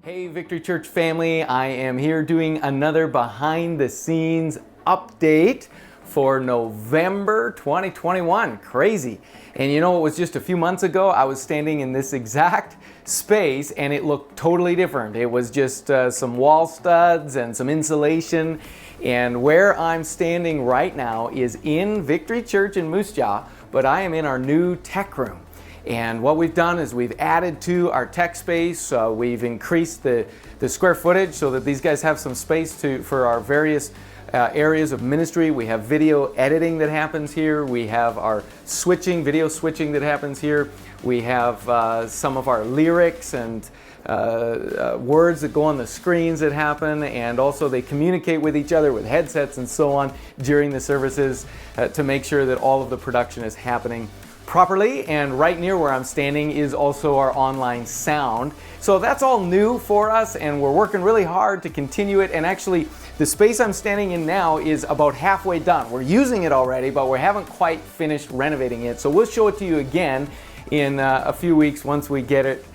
Hey Victory Church family, I am here doing another behind the scenes update for November 2021. Crazy. And you know, it was just a few months ago, I was standing in this exact space and it looked totally different. It was just some wall studs and some insulation. And where I'm standing right now is in Victory Church in Moose Jaw, but I am in our new tech room. And what we've done is we've added to our tech space. We've increased the square footage so that these guys have some space for our various areas of ministry. We have video editing that happens here. We have our video switching that happens here. We have some of our lyrics and words that go on the screens that happen, and also they communicate with each other with headsets and so on during the services to make sure that all of the production is happening properly. And right near where I'm standing is also our online sound. So that's all new for us, and we're working really hard to continue it. And actually, the space I'm standing in now is about halfway done. We're using it already, but we haven't quite finished renovating it. So we'll show it to you again in a few weeks once we get it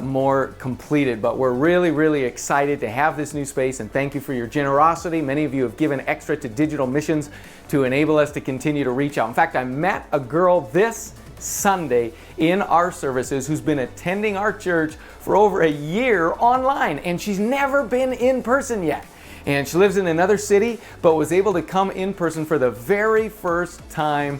more completed. But we're really excited to have this new space, and thank you for your generosity. Many of you have given extra to digital missions to enable us to continue to reach out. In fact, I met a girl this Sunday in our services who's been attending our church for over a year online, and she's never been in person yet. And she lives in another city, but was able to come in person for the very first time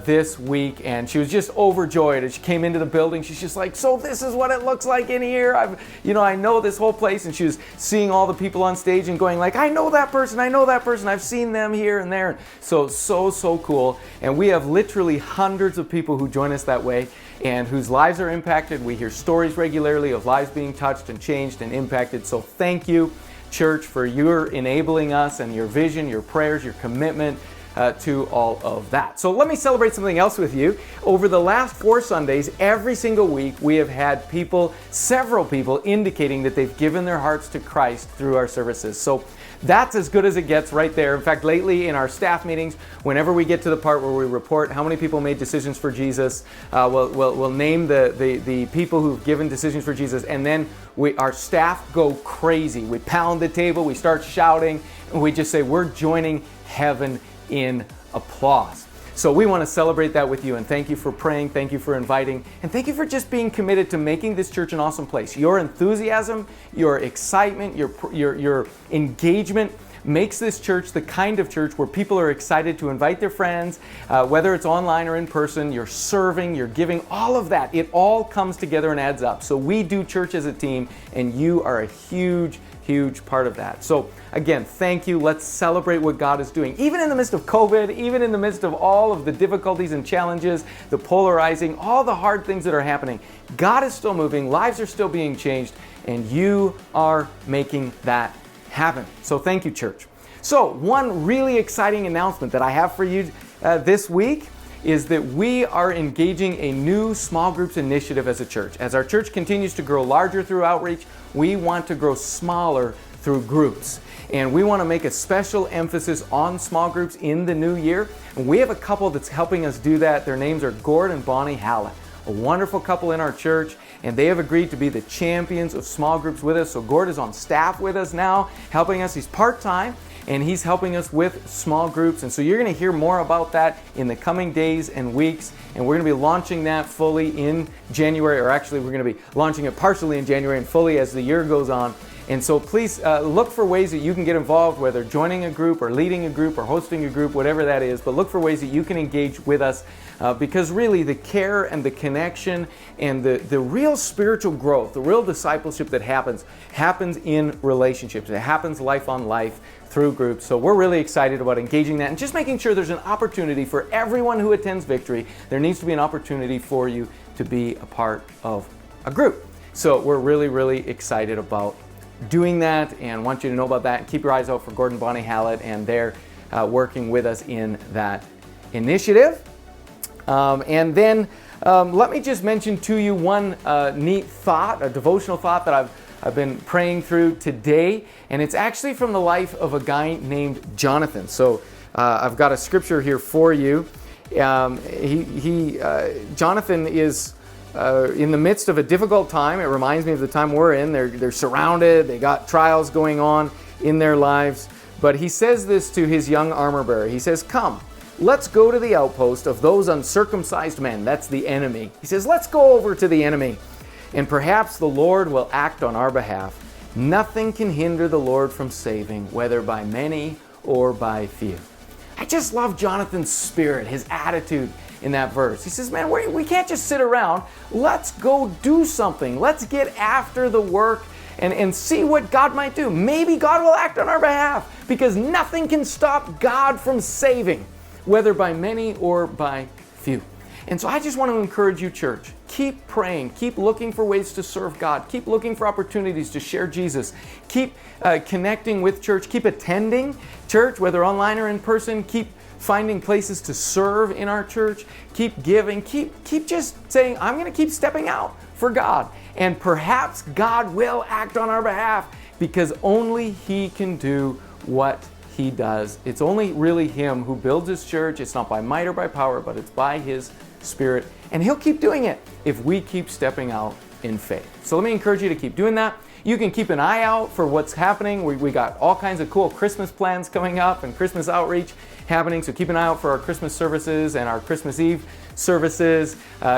this week, and she was just overjoyed as she came into the building. She's just like, so this is what it looks like in here. I know this whole place. And she was seeing all the people on stage and going like, I know that person, I've seen them here and there. So cool. And we have literally hundreds of people who join us that way and whose lives are impacted. We hear stories regularly of lives being touched and changed and impacted. So thank you, church, for your enabling us and your vision, your prayers, your commitment to all of that. So let me celebrate something else with you. Over the last 4 Sundays, every single week, we have had several people indicating that they've given their hearts to Christ through our services. So that's as good as it gets right there. In fact, lately in our staff meetings, whenever we get to the part where we report how many people made decisions for Jesus, we'll name the people who've given decisions for Jesus, and then our staff go crazy. We pound the table, we start shouting, and we just say, we're joining heaven in applause. So we want to celebrate that with you, and thank you for praying, thank you for inviting, and thank you for just being committed to making this church an awesome place. Your enthusiasm, your excitement, your engagement makes this church the kind of church where people are excited to invite their friends, whether it's online or in person. You're serving, you're giving, all of that. It all comes together and adds up. So we do church as a team, and you are a huge part of that. So again, thank you. Let's celebrate what God is doing. Even in the midst of COVID, even in the midst of all of the difficulties and challenges, the polarizing, all the hard things that are happening, God is still moving, lives are still being changed, and you are making that happen. So thank you, church. So one really exciting announcement that I have for you this week is that we are engaging a new small groups initiative as a church. As our church continues to grow larger through outreach, we want to grow smaller through groups. And we want to make a special emphasis on small groups in the new year. And we have a couple that's helping us do that. Their names are Gord and Bonnie Hallett, a wonderful couple in our church, and they have agreed to be the champions of small groups with us. So Gord is on staff with us now, helping us. He's part-time, and he's helping us with small groups. And so you're going to hear more about that in the coming days and weeks. And we're going to be launching that fully in January, or actually we're going to be launching it partially in January and fully as the year goes on. And so please look for ways that you can get involved, whether joining a group or leading a group or hosting a group, whatever that is. But look for ways that you can engage with us because really the care and the connection and the real spiritual growth, the real discipleship that happens in relationships. It happens life on life through groups. So we're really excited about engaging that and just making sure there's an opportunity for everyone who attends Victory. There needs to be an opportunity for you to be a part of a group. So we're really excited about doing that and want you to know about that. And keep your eyes out for Gordon Bonnie Hallett, and they're working with us in that initiative. And then let me just mention to you one neat thought, a devotional thought that I've been praying through today, and it's actually from the life of a guy named Jonathan. So I've got a scripture here for you. Jonathan is in the midst of a difficult time. It reminds me of the time we're in. They're surrounded. They got trials going on in their lives. But he says this to his young armor bearer. He says, "Come, let's go to the outpost of those uncircumcised men." That's the enemy. He says, "Let's go over to the enemy, and perhaps the Lord will act on our behalf. Nothing can hinder the Lord from saving, whether by many or by few." I just love Jonathan's spirit, his attitude in that verse. He says, man, we can't just sit around. Let's go do something. Let's get after the work and see what God might do. Maybe God will act on our behalf, because nothing can stop God from saving, whether by many or by few. And so I just want to encourage you, church, keep praying, keep looking for ways to serve God, keep looking for opportunities to share Jesus, keep connecting with church, keep attending church, whether online or in person, keep finding places to serve in our church, keep giving, keep just saying, I'm going to keep stepping out for God. And perhaps God will act on our behalf, because only He can do what He does. It's only really Him who builds His church. It's not by might or by power, but it's by His Spirit. And He'll keep doing it if we keep stepping out in faith. So let me encourage you to keep doing that. You can keep an eye out for what's happening. We got all kinds of cool Christmas plans coming up and Christmas outreach happening. So keep an eye out for our Christmas services and our Christmas Eve services.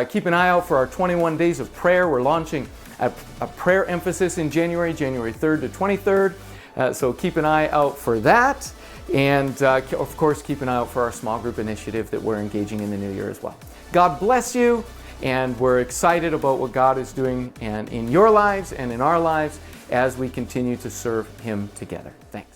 Keep an eye out for our 21 days of prayer. We're launching a prayer emphasis in January 3rd to 23rd. So keep an eye out for that. And of course, keep an eye out for our small group initiative that we're engaging in the new year as well. God bless you. And we're excited about what God is doing and in your lives and in our lives as we continue to serve Him together. Thanks.